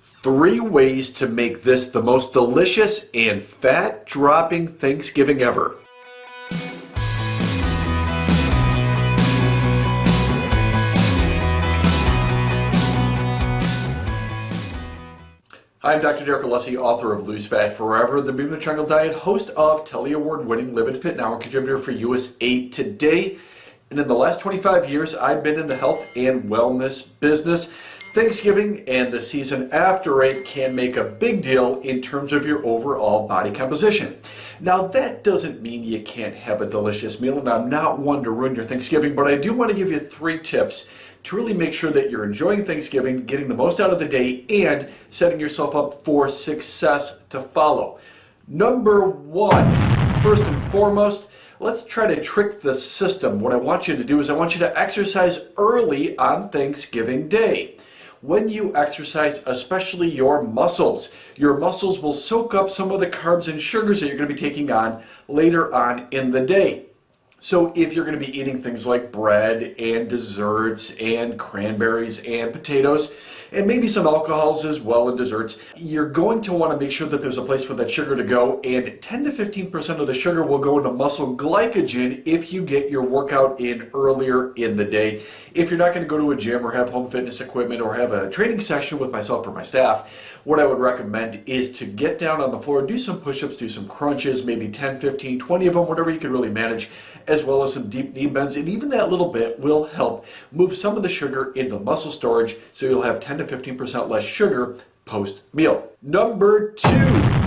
3 ways to make this the most delicious and fat-dropping Thanksgiving ever. Hi, I'm Dr. Derek Alessi, author of Lose Fat Forever, the Bermuda Triangle Diet, host of Telly Award-winning Live and Fit Now, and contributor for USA Today. And in the last 25 years, I've been in the health and wellness business. Thanksgiving and the season after it can make a big deal in terms of your overall body composition. Now, that doesn't mean you can't have a delicious meal, and I'm not one to ruin your Thanksgiving, but I do want to give you 3 tips to really make sure that you're enjoying Thanksgiving, getting the most out of the day, and setting yourself up for success to follow. Number 1, first and foremost, let's try to trick the system. What I want you to do is I want you to exercise early on Thanksgiving Day. When you exercise, especially your muscles will soak up some of the carbs and sugars that you're going to be taking on later on in the day. So if you're going to be eating things like bread and desserts and cranberries and potatoes and maybe some alcohols as well in desserts, you're going to want to make sure that there's a place for that sugar to go, and 10 to 15% of the sugar will go into muscle glycogen if you get your workout in earlier in the day. If you're not going to go to a gym or have home fitness equipment or have a training session with myself or my staff, what I would recommend is to get down on the floor, do some push-ups, do some crunches, maybe 10, 15, 20 of them, whatever you can really manage, as well as some deep knee bends, and even that little bit will help move some of the sugar into muscle storage, so you'll have 10 to 15% less sugar post-meal. Number 2,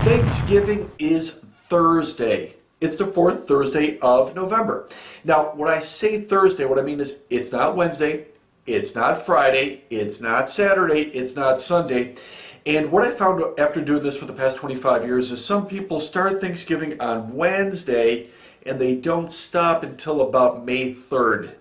Thanksgiving is Thursday. It's the 4th Thursday of November. Now, when I say Thursday, what I mean is it's not Wednesday, it's not Friday, it's not Saturday, it's not Sunday. And what I found after doing this for the past 25 years is some people start Thanksgiving on Wednesday and they don't stop until about May 3rd.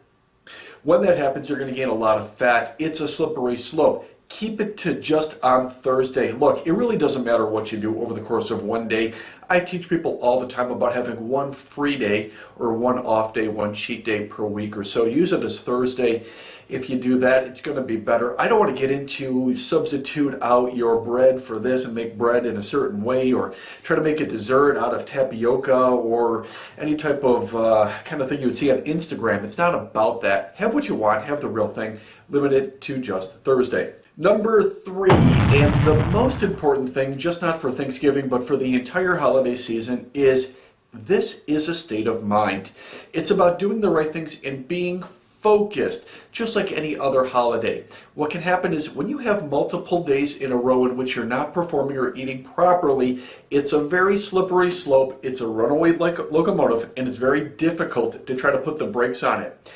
When that happens, you're going to gain a lot of fat. It's a slippery slope. Keep it to just on Thursday. Look, it really doesn't matter what you do over the course of one day. I teach people all the time about having one free day or one off day, one cheat day per week or so. Use it as Thursday. If you do that, it's going to be better. I don't want to get into substitute out your bread for this and make bread in a certain way, or try to make a dessert out of tapioca or any type of kind of thing you would see on Instagram. It's not about that. Have what you want. Have the real thing. Limit it to just Thursday. Number 3, and the most important thing, just not for Thanksgiving, but for the entire holiday season, is this is a state of mind. It's about doing the right things and being focused, just like any other holiday. What can happen is when you have multiple days in a row in which you're not performing or eating properly, it's a very slippery slope, it's a runaway locomotive, and it's very difficult to try to put the brakes on it.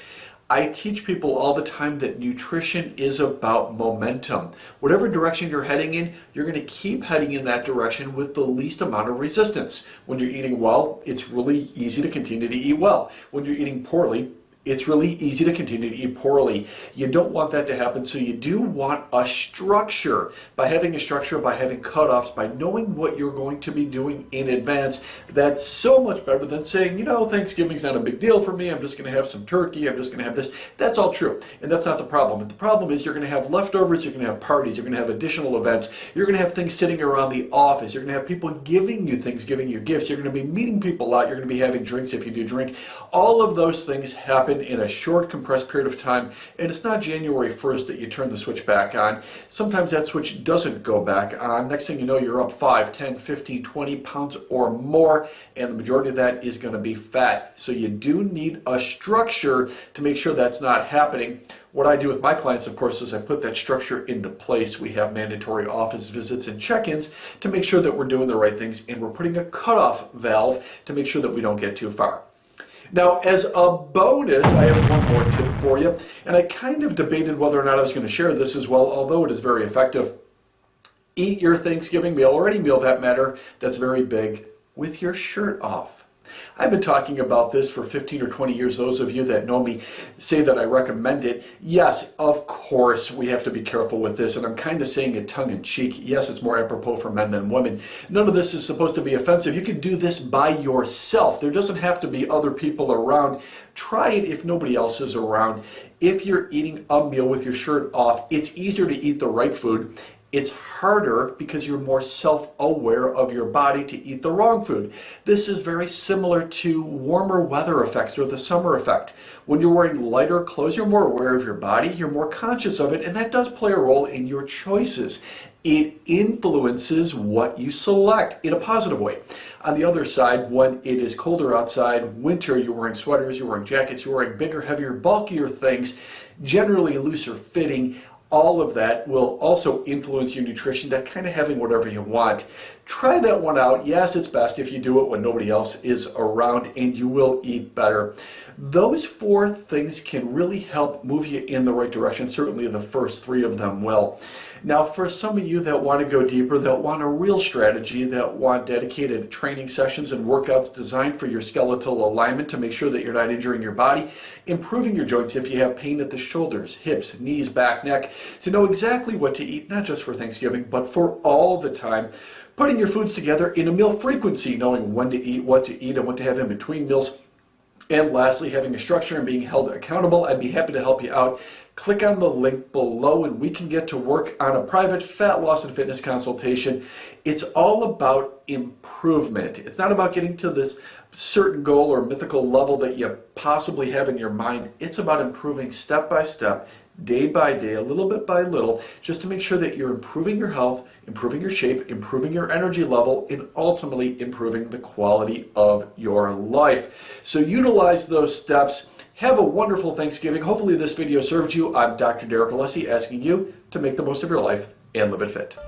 I teach people all the time that nutrition is about momentum. Whatever direction you're heading in, you're going to keep heading in that direction with the least amount of resistance. When you're eating well, it's really easy to continue to eat well. When you're eating poorly, it's really easy to continue to eat poorly. You don't want that to happen, so you do want a structure. By having a structure, by having cutoffs, by knowing what you're going to be doing in advance, that's so much better than saying, you know, Thanksgiving's not a big deal for me, I'm just going to have some turkey, I'm just going to have this. That's all true, and that's not the problem. The problem is you're going to have leftovers, you're going to have parties, you're going to have additional events, you're going to have things sitting around the office, you're going to have people giving you things, giving you gifts, you're going to be meeting people out, you're going to be having drinks if you do drink. All of those things happen in a short, compressed period of time, and it's not January 1st that you turn the switch back on. Sometimes that switch doesn't go back on. Next thing you know, you're up 5, 10, 15, 20 pounds or more, and the majority of that is going to be fat. So you do need a structure to make sure that's not happening. What I do with my clients, of course, is I put that structure into place. We have mandatory office visits and check-ins to make sure that we're doing the right things, and we're putting a cutoff valve to make sure that we don't get too far. Now, as a bonus, I have one more tip for you, and I kind of debated whether or not I was going to share this as well, although it is very effective. Eat your Thanksgiving meal, or any meal that matter, that's very big, with your shirt off. I've been talking about this for 15 or 20 years. Those of you that know me say that I recommend it. Yes, of course, we have to be careful with this, and I'm kind of saying it tongue-in-cheek. Yes, it's more apropos for men than women. None of this is supposed to be offensive. You can do this by yourself. There doesn't have to be other people around. Try it if nobody else is around. If you're eating a meal with your shirt off, it's easier to eat the right food. It's harder because you're more self-aware of your body to eat the wrong food. This is very similar to warmer weather effects or the summer effect. When you're wearing lighter clothes, you're more aware of your body, you're more conscious of it, and that does play a role in your choices. It influences what you select in a positive way. On the other side, when it is colder outside, winter, you're wearing sweaters, you're wearing jackets, you're wearing bigger, heavier, bulkier things, generally looser fitting. All of that will also influence your nutrition to kind of having whatever you want. Try that one out. Yes, it's best if you do it when nobody else is around, and you will eat better. Those 4 things can really help move you in the right direction. Certainly the first 3 of them will. Now, for some of you that want to go deeper, that want a real strategy, that want dedicated training sessions and workouts designed for your skeletal alignment to make sure that you're not injuring your body, improving your joints if you have pain at the shoulders, hips, knees, back, neck, to know exactly what to eat, not just for Thanksgiving, but for all the time, putting your foods together in a meal frequency, knowing when to eat, what to eat, and what to have in between meals. And lastly, having a structure and being held accountable. I'd be happy to help you out. Click on the link below and we can get to work on a private fat loss and fitness consultation. It's all about improvement. It's not about getting to this certain goal or mythical level that you possibly have in your mind. It's about improving step by step, day by day, a little bit by little, just to make sure that you're improving your health, improving your shape, improving your energy level, and ultimately improving the quality of your life. So utilize those steps. Have a wonderful Thanksgiving. Hopefully this video served you. I'm Dr. Derek Alessi asking you to make the most of your life and live it fit.